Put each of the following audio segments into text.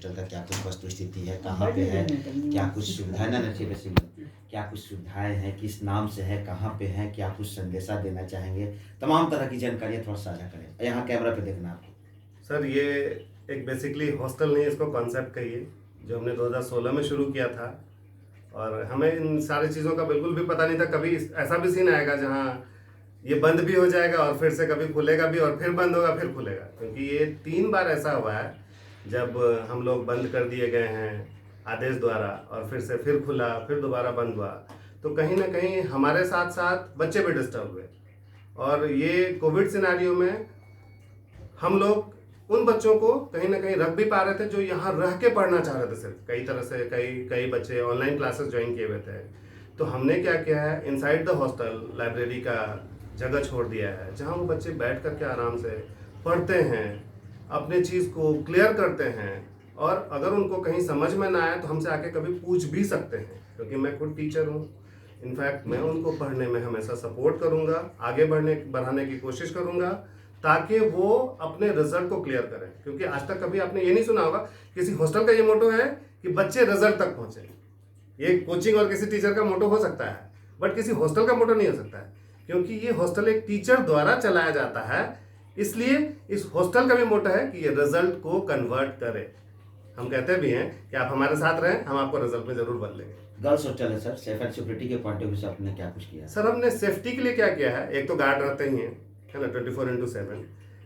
Hostel का क्या कुछ वस्तु स्थिति है, कहाँ पे है, क्या कुछ सुविधाएं ना रखी वैसे क्या कुछ सुविधाएं हैं, किस नाम से है, कहाँ पे है, क्या कुछ संदेशा देना चाहेंगे, तमाम तरह की जानकारियाँ थोड़ा साझा करें। यहाँ कैमरा पे देखना आपको। सर ये एक बेसिकली हॉस्टल नहीं, इसको कॉन्सेप्ट कहिए, जो हमने 2016 में शुरू किया था। और हमें इन सारी चीज़ों का बिल्कुल भी पता नहीं था कभी ऐसा भी सीन आएगा जहाँ ये बंद भी हो जाएगा और फिर से कभी खुलेगा भी और फिर बंद होगा फिर खुलेगा। क्योंकि ये 3 बार ऐसा हुआ है जब हम लोग बंद कर दिए गए हैं आदेश द्वारा, और फिर से फिर खुला, फिर दोबारा बंद हुआ। तो कहीं ना कहीं हमारे साथ साथ बच्चे भी डिस्टर्ब हुए। और ये कोविड सिनेरियो में हम लोग उन बच्चों को कहीं ना कहीं रख भी पा रहे थे जो यहाँ रह के पढ़ना चाह रहे थे। सिर्फ कई तरह से कई बच्चे ऑनलाइन क्लासेस ज्वाइन किए हुए थे। तो हमने क्या किया है, इनसाइड द हॉस्टल लाइब्रेरी का जगह छोड़ दिया है जहाँ वो बच्चे बैठ करके आराम से पढ़ते हैं, अपने चीज़ को क्लियर करते हैं। और अगर उनको कहीं समझ में ना आए तो हमसे आके कभी पूछ भी सकते हैं, क्योंकि मैं खुद टीचर हूँ। इनफैक्ट मैं उनको पढ़ने में हमेशा सपोर्ट करूँगा, आगे बढ़ाने की कोशिश करूँगा, ताकि वो अपने रिजल्ट को क्लियर करें। क्योंकि आज तक कभी आपने ये नहीं सुना होगा, किसी हॉस्टल का ये मोटो है कि बच्चे रिजल्ट तक पहुंचे। ये कोचिंग और किसी टीचर का मोटो हो सकता है, बट किसी हॉस्टल का मोटो नहीं हो सकता है, क्योंकि ये हॉस्टल एक टीचर द्वारा चलाया जाता है। इसलिए इस हॉस्टल का भी मोटो है कि ये रिजल्ट को कन्वर्ट करे। हम कहते भी हैं कि आप हमारे साथ रहें, हम आपको रिजल्ट में जरूर बदलेंगे। गर्ल्स हॉस्टल है सर, सेफ एंड सिक्योरिटी के पॉइंट ऑफ व्यू से आपने क्या कुछ किया? सर हमने सेफ्टी के लिए क्या किया है, एक तो गार्ड रहते ही हैं, है ना, 24/7।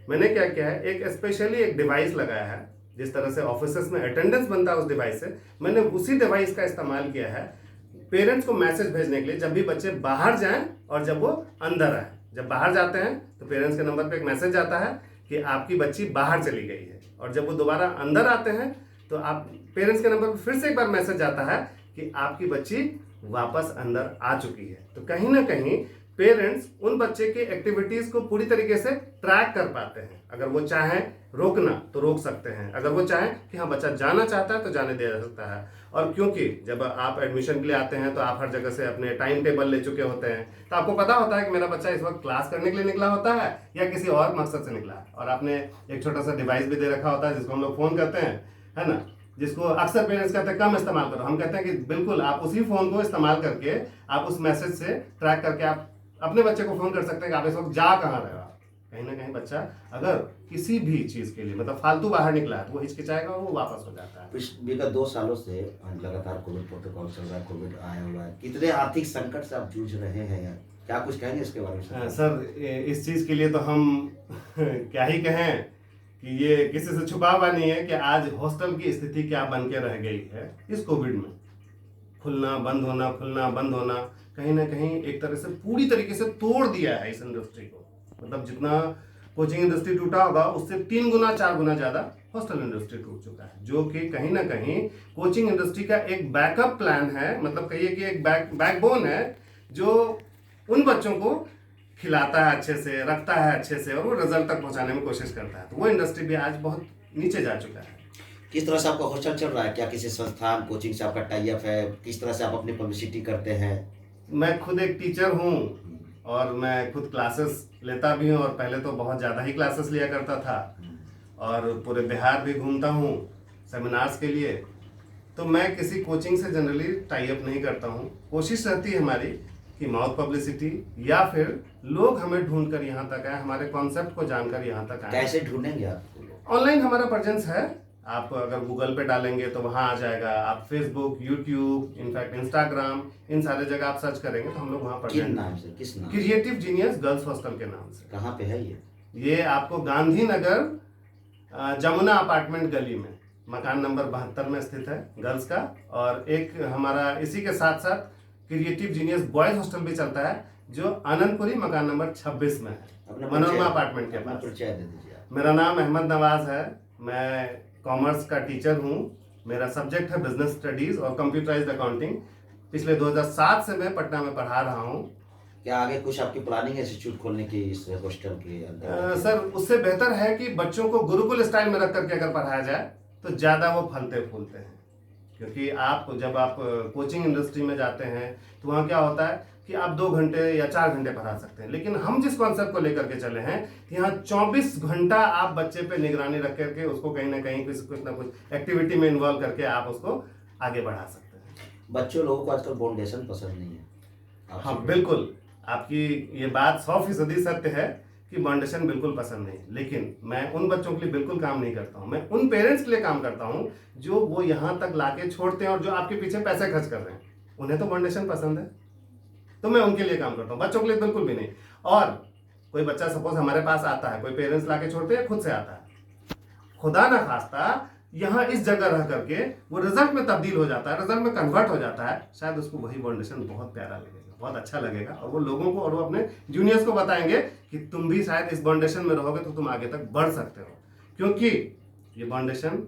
मैंने क्या किया है, एक स्पेशली एक डिवाइस लगाया है। जिस तरह से ऑफिसेस में अटेंडेंस बनता है उस डिवाइस से, मैंने उसी डिवाइस का इस्तेमाल किया है पेरेंट्स को मैसेज भेजने के लिए, जब भी बच्चे बाहर जाएं और जब वो अंदर आए। जब बाहर जाते हैं तो पेरेंट्स के नंबर पे एक मैसेज आता है कि आपकी बच्ची बाहर चली गई है, और जब वो दोबारा अंदर आते हैं तो आप पेरेंट्स के नंबर पर फिर से एक बार मैसेज आता है कि आपकी बच्ची वापस अंदर आ चुकी है। तो कहीं ना कहीं पेरेंट्स उन बच्चे की एक्टिविटीज को पूरी तरीके से ट्रैक कर पाते हैं। अगर वो चाहें रोकना तो रोक सकते हैं, अगर वो चाहें कि हाँ बच्चा जाना चाहता है तो जाने दिया जा सकता है। और क्योंकि जब आप एडमिशन के लिए आते हैं तो आप हर जगह से अपने टाइम टेबल ले चुके होते हैं, तो आपको पता होता है कि मेरा बच्चा इस वक्त क्लास करने के लिए निकला होता है या किसी और मकसद से निकला है। और आपने एक छोटा सा डिवाइस भी दे रखा होता है जिसको हम लोग फोन करते हैं, है ना, जिसको अक्सर पेरेंट्स कहते हैं कम इस्तेमाल करो। हम कहते हैं कि बिल्कुल आप उसी फोन को इस्तेमाल करके आप उस मैसेज से ट्रैक करके आप अपने बच्चे को फोन कर सकते हैं कि आप इस वक्त जा कहाँ रहे हो। कहीं ना कहीं बच्चा अगर किसी भी चीज के लिए मतलब फालतू बाहर निकला है तो वो हिचकिचाएगा और वो वापस हो जाता है। विगत 2 सालों से लगातार कोविड प्रोटोकॉल चल रहा है, कोविड आया हुआ है, कितने आर्थिक संकट से आप जूझ रहे हैं यार, क्या कुछ कहेंगे इसके बारे में? सर इस चीज के लिए तो हम क्या ही कहें कि ये किसी से छुपा हुआ नहीं है कि आज हॉस्टल की स्थिति क्या बन के रह गई है। इस कोविड में खुलना बंद होना, खुलना बंद होना कहीं ना कहीं एक तरह से पूरी तरीके से तोड़ दिया है इस इंडस्ट्री को। मतलब जितना कोचिंग इंडस्ट्री टूटा होगा उससे 3 गुना 4 गुना ज्यादा हॉस्टल इंडस्ट्री टूट चुका है, जो कि कहीं ना कहीं कोचिंग इंडस्ट्री का एक बैकअप प्लान है। मतलब कहिए कि एक बैकबोन है जो उन बच्चों को खिलाता है अच्छे से, रखता है अच्छे से, और वो रिजल्ट तक पहुंचाने में कोशिश करता है। तो वो इंडस्ट्री भी आज बहुत नीचे जा चुका है। किस तरह से आपका हॉस्टल चल रहा है? क्या किसी संस्थान कोचिंग से आपका टाई अप है? किस तरह से आप अपनी पब्लिसिटी करते हैं? मैं खुद एक टीचर हूँ और मैं खुद क्लासेस लेता भी हूँ, और पहले तो बहुत ज़्यादा ही क्लासेस लिया करता था, और पूरे बिहार भी घूमता हूँ सेमिनार्स के लिए। तो मैं किसी कोचिंग से जनरली टाई अप नहीं करता हूँ। कोशिश रहती है हमारी कि माउथ पब्लिसिटी या फिर लोग हमें ढूंढ कर यहाँ तक आए, हमारे कॉन्सेप्ट को जानकर यहाँ तक आए। कैसे ढूंढेंगे आप? ऑनलाइन हमारा प्रेजेंस है, आप अगर गूगल पे डालेंगे तो वहाँ आ जाएगा। आप फेसबुक, यूट्यूब, इनफैक्ट इंस्टाग्राम, इन सारे जगह आप सर्च करेंगे तो हम लोग वहाँ पर। किस नाम से? किस नाम? क्रिएटिव जीनियस गर्ल्स हॉस्टल के नाम से। कहाँ पे है ये आपको गांधीनगर जमुना अपार्टमेंट गली में मकान नंबर 72 में स्थित है गर्ल्स का। और एक हमारा इसी के साथ साथ क्रिएटिव जीनियस बॉयज हॉस्टल भी चलता है जो आनंदपुरी मकान नंबर 26 में है, मनोरमा अपार्टमेंट के पास। परिचय दे दीजिए। मेरा नाम अहमद नवाज है, मैं कॉमर्स का टीचर हूँ। मेरा सब्जेक्ट है बिजनेस स्टडीज और कंप्यूटराइज्ड अकाउंटिंग। पिछले 2007 से मैं पटना में पढ़ा रहा हूँ। क्या आगे कुछ आपकी प्लानिंग है इंस्टीट्यूट खोलने की इस हॉस्टल के अंदर? सर उससे बेहतर है कि बच्चों को गुरुकुल स्टाइल में रख करके अगर पढ़ाया जाए तो ज़्यादा वो फलते फूलते हैं। क्योंकि आप जब आप कोचिंग इंडस्ट्री में जाते हैं तो वहाँ क्या होता है, कि आप 2 घंटे या 4 घंटे पढ़ा सकते हैं, लेकिन हम जिस कॉन्सेप्ट को लेकर के चले हैं कि यहाँ 24 घंटा आप बच्चे पे निगरानी रख करके उसको कहीं ना कहीं कुछ ना कुछ एक्टिविटी में इन्वॉल्व करके आप उसको आगे बढ़ा सकते हैं। बच्चों लोगों को आजकल बाउंडेशन पसंद नहीं है। हाँ बिल्कुल, आपकी ये बात 100% सत्य है कि बाउंडेशन बिल्कुल पसंद नहीं, लेकिन मैं उन बच्चों के लिए बिल्कुल काम नहीं करता हूँ। मैं उन पेरेंट्स के लिए काम करता हूँ जो वो यहाँ तक लाके छोड़ते हैं और जो आपके पीछे पैसे खर्च कर रहे हैं, उन्हें तो बाउंडेशन पसंद है, तो मैं उनके लिए काम करता हूँ, बच्चों के लिए बिल्कुल भी नहीं। और कोई बच्चा सपोज हमारे पास आता है, कोई पेरेंट्स लाके छोड़ते हैं, खुद से आता है, खुदा ना खास्ता यहाँ इस जगह रह करके वो रिजल्ट में तब्दील हो जाता है, रिजल्ट में कन्वर्ट हो जाता है, शायद उसको वही बाउंडेशन बहुत प्यारा लगेगा, बहुत अच्छा लगेगा, और वो लोगों को और वो अपने जूनियर्स को बताएंगे कि तुम भी शायद इस बाउंडेशन में रहोगे तो तुम आगे तक बढ़ सकते हो। क्योंकि ये बाउंडेशन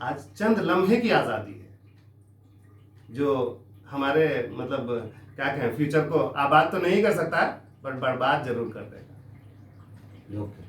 आज चंद लम्हे की आज़ादी है जो हमारे मतलब क्या कहें फ्यूचर को आबाद तो नहीं कर सकता है, बट बर्बाद जरूर कर देगा। ओके।